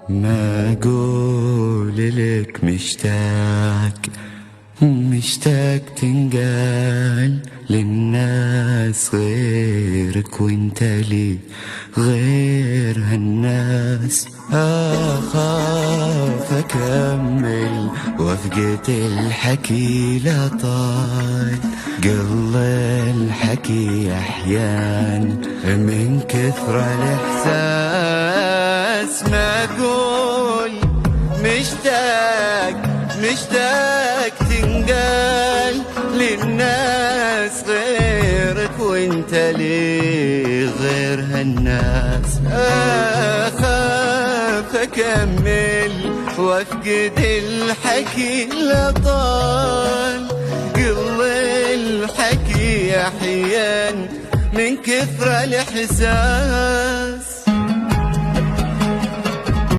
ما أقول لك مشتاق تنقال للناس غيرك، وانت لي غير هالناس. أخاف أكمل وافقد الحكي لا طال، قل الحكي أحيان من كثر الإحساس. ما أقول مشتاق تنقال للناس غيرك، وانت لي غير هالناس. أخاف أكمل وافقد الحكي لا طال، قل الحكي أحيان من كثر الإحساس.